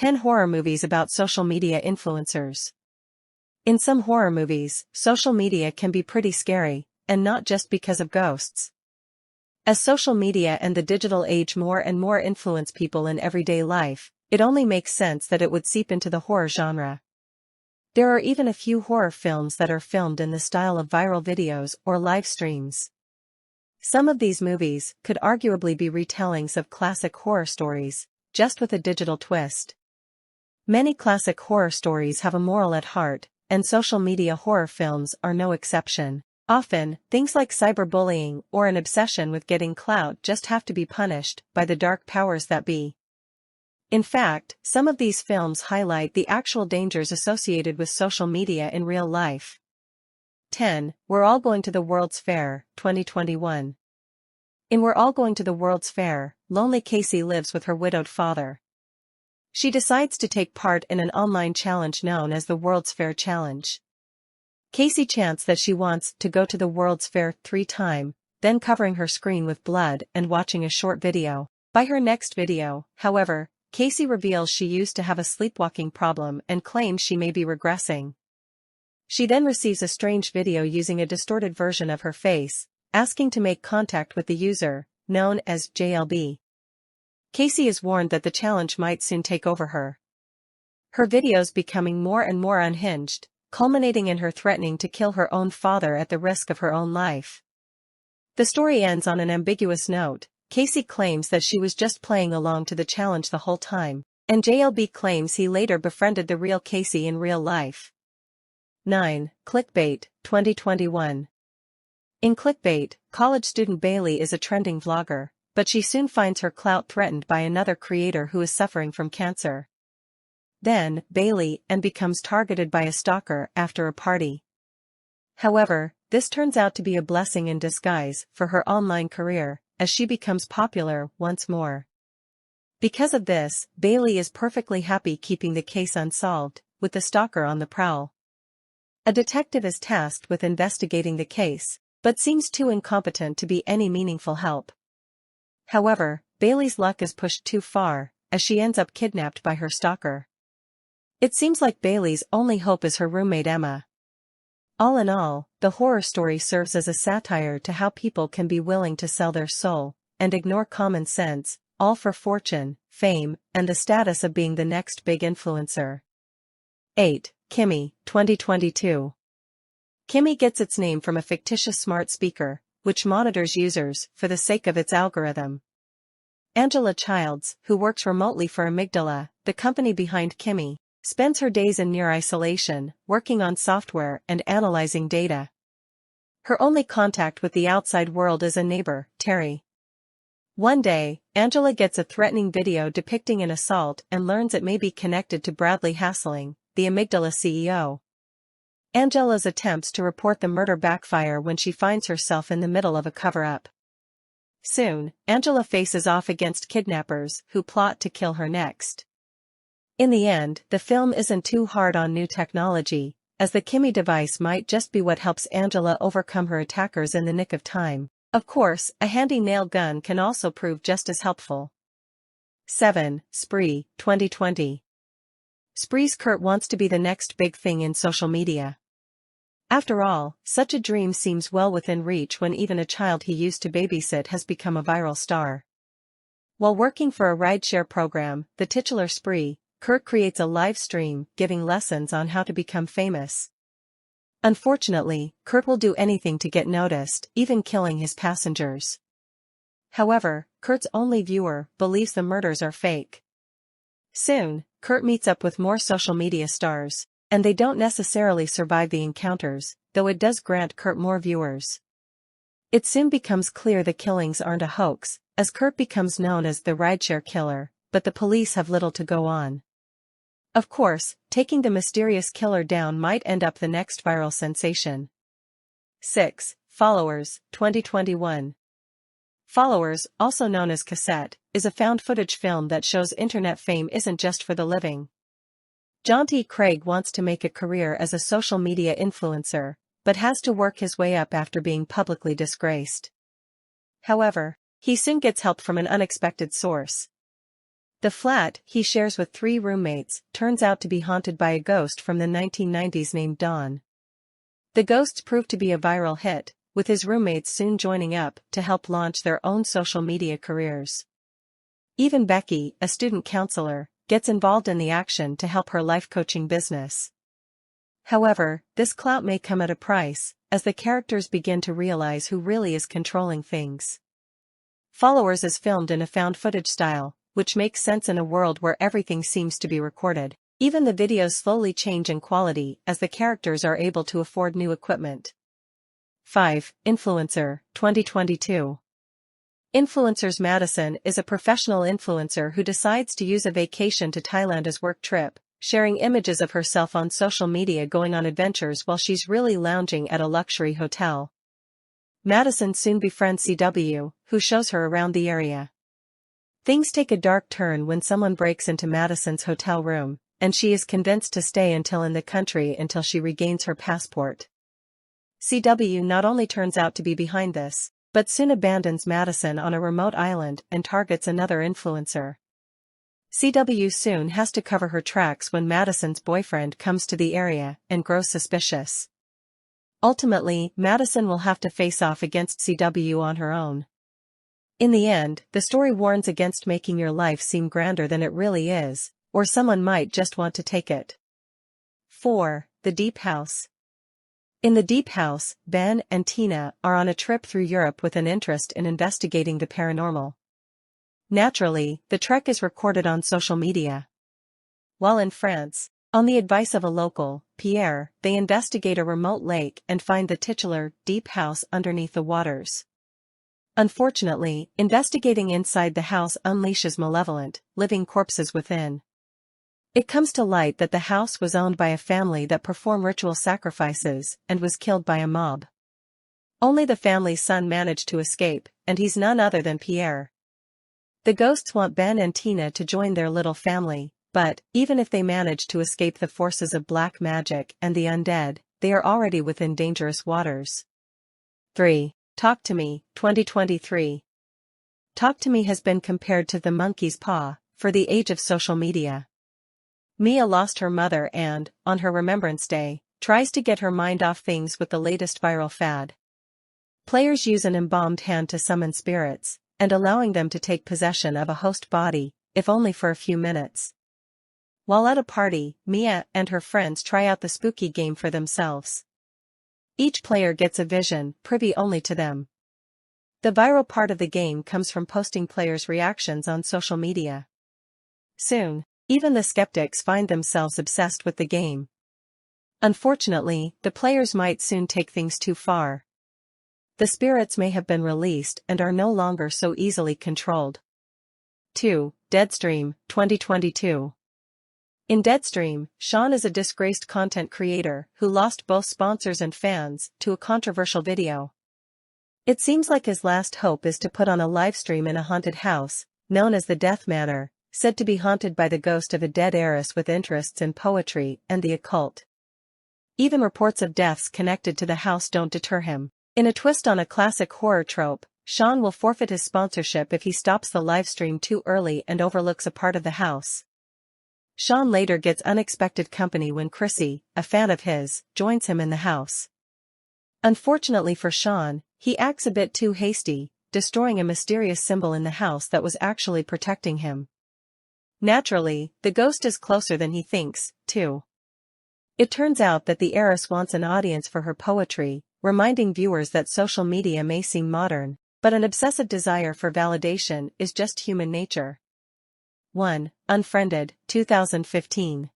10 Horror Movies About Social Media Influencers. In some horror movies, social media can be pretty scary, and not just because of ghosts. As social media and the digital age more and more influence people in everyday life, it only makes sense that it would seep into the horror genre. There are even a few horror films that are filmed in the style of viral videos or live streams. Some of these movies could arguably be retellings of classic horror stories, just with a digital twist. Many classic horror stories have a moral at heart, and social media horror films are no exception. Often, things like cyberbullying or an obsession with getting clout just have to be punished by the dark powers that be. In fact, some of these films highlight the actual dangers associated with social media in real life. 10. We're All Going to the World's Fair, 2021. In We're All Going to the World's Fair, lonely Casey lives with her widowed father. She decides to take part in an online challenge known as the World's Fair Challenge. Casey chants that she wants to go to the World's Fair 3 times, then covering her screen with blood and watching a short video. By her next video, however, Casey reveals she used to have a sleepwalking problem and claims she may be regressing. She then receives a strange video using a distorted version of her face, asking to make contact with the user, known as JLB. Casey is warned that the challenge might soon take over her. Her videos becoming more and more unhinged, culminating in her threatening to kill her own father at the risk of her own life. The story ends on an ambiguous note. Casey claims that she was just playing along to the challenge the whole time, and JLB claims he later befriended the real Casey in real life. 9. Clickbait, 2021. In Clickbait, college student Bailey is a trending vlogger, but she soon finds her clout threatened by another creator who is suffering from cancer. Then, Bailey becomes targeted by a stalker after a party. However, this turns out to be a blessing in disguise for her online career, as she becomes popular once more. Because of this, Bailey is perfectly happy keeping the case unsolved, with the stalker on the prowl. A detective is tasked with investigating the case, but seems too incompetent to be any meaningful help. However, Bailey's luck is pushed too far, as she ends up kidnapped by her stalker. It seems like Bailey's only hope is her roommate Emma. All in all, the horror story serves as a satire to how people can be willing to sell their soul, and ignore common sense, all for fortune, fame, and the status of being the next big influencer. 8. Kimmy, 2022. Kimmy gets its name from a fictitious smart speaker, which monitors users for the sake of its algorithm. Angela Childs, who works remotely for Amygdala, the company behind Kimmy, spends her days in near isolation, working on software and analyzing data. Her only contact with the outside world is a neighbor, Terry. One day, Angela gets a threatening video depicting an assault and learns it may be connected to Bradley Hasling, the Amygdala CEO. Angela's attempts to report the murder backfire when she finds herself in the middle of a cover-up. Soon, Angela faces off against kidnappers who plot to kill her next. In the end, the film isn't too hard on new technology, as the Kimmy device might just be what helps Angela overcome her attackers in the nick of time. Of course, a handy nail gun can also prove just as helpful. 7. Spree, 2020. Spree's Kurt wants to be the next big thing in social media. After all, such a dream seems well within reach when even a child he used to babysit has become a viral star. While working for a rideshare program, the titular Spree, Kurt creates a live stream giving lessons on how to become famous. Unfortunately, Kurt will do anything to get noticed, even killing his passengers. However, Kurt's only viewer believes the murders are fake. Soon, Kurt meets up with more social media stars, and they don't necessarily survive the encounters, though it does grant Kurt more viewers. It soon becomes clear the killings aren't a hoax, as Kurt becomes known as the rideshare killer, but the police have little to go on. Of course, taking the mysterious killer down might end up the next viral sensation. 6. Followers, 2021. Followers, also known as Cassette, is a found-footage film that shows internet fame isn't just for the living. John T. Craig wants to make a career as a social media influencer, but has to work his way up after being publicly disgraced. However, he soon gets help from an unexpected source. The flat he shares with 3 roommates turns out to be haunted by a ghost from the 1990s named Dawn. The ghosts prove to be a viral hit, with his roommates soon joining up to help launch their own social media careers. Even Becky, a student counselor, gets involved in the action to help her life coaching business. However, this clout may come at a price, as the characters begin to realize who really is controlling things. Followers is filmed in a found footage style, which makes sense in a world where everything seems to be recorded. Even the videos slowly change in quality as the characters are able to afford new equipment. 5. Influencer, 2022. Influencers. Madison is a professional influencer who decides to use a vacation to Thailand as work trip, sharing images of herself on social media going on adventures while she's really lounging at a luxury hotel. Madison soon befriends CW, who shows her around the area. Things take a dark turn when someone breaks into Madison's hotel room, and she is convinced to stay in the country until she regains her passport. CW not only turns out to be behind this, but soon abandons Madison on a remote island and targets another influencer. CW soon has to cover her tracks when Madison's boyfriend comes to the area and grows suspicious. Ultimately, Madison will have to face off against CW on her own. In the end, the story warns against making your life seem grander than it really is, or someone might just want to take it. 4. The Deep House. In the Deep House, Ben and Tina are on a trip through Europe with an interest in investigating the paranormal. Naturally, the trek is recorded on social media. While in France, on the advice of a local, Pierre, they investigate a remote lake and find the titular Deep House underneath the waters. Unfortunately, investigating inside the house unleashes malevolent, living corpses within. It comes to light that the house was owned by a family that perform ritual sacrifices and was killed by a mob. Only the family's son managed to escape, and he's none other than Pierre. The ghosts want Ben and Tina to join their little family, but, even if they manage to escape the forces of black magic and the undead, they are already within dangerous waters. 3. Talk to Me, 2023. Talk to Me has been compared to the monkey's paw, for the age of social media. Mia lost her mother and, on her Remembrance Day, tries to get her mind off things with the latest viral fad. Players use an embalmed hand to summon spirits, and allowing them to take possession of a host body, if only for a few minutes. While at a party, Mia and her friends try out the spooky game for themselves. Each player gets a vision, privy only to them. The viral part of the game comes from posting players' reactions on social media. Soon, even the skeptics find themselves obsessed with the game. Unfortunately, the players might soon take things too far. The spirits may have been released and are no longer so easily controlled. 2. Deadstream, 2022. In Deadstream, Sean is a disgraced content creator who lost both sponsors and fans to a controversial video. It seems like his last hope is to put on a livestream in a haunted house, known as the Death Manor, said to be haunted by the ghost of a dead heiress with interests in poetry and the occult. Even reports of deaths connected to the house don't deter him. In a twist on a classic horror trope, Sean will forfeit his sponsorship if he stops the livestream too early and overlooks a part of the house. Sean later gets unexpected company when Chrissy, a fan of his, joins him in the house. Unfortunately for Sean, he acts a bit too hasty, destroying a mysterious symbol in the house that was actually protecting him. Naturally, the ghost is closer than he thinks, too. It turns out that the heiress wants an audience for her poetry, reminding viewers that social media may seem modern, but an obsessive desire for validation is just human nature. 1. Unfriended, 2015.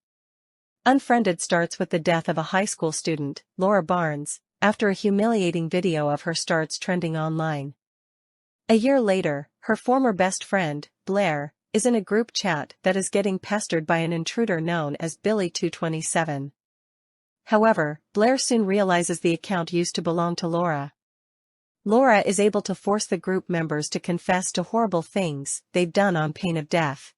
Unfriended starts with the death of a high school student, Laura Barnes, after a humiliating video of her starts trending online. A year later, her former best friend, Blair, is in a group chat that is getting pestered by an intruder known as Billy227. However, Blair soon realizes the account used to belong to Laura. Laura is able to force the group members to confess to horrible things they've done on pain of death.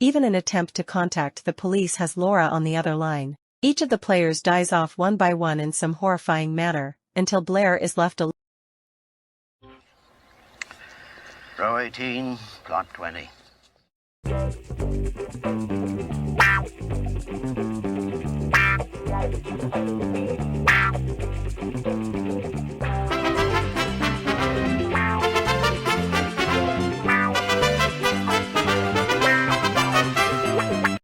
Even an attempt to contact the police has Laura on the other line. Each of the players dies off one by one in some horrifying manner, until Blair is left alone. Row 18, plot 20.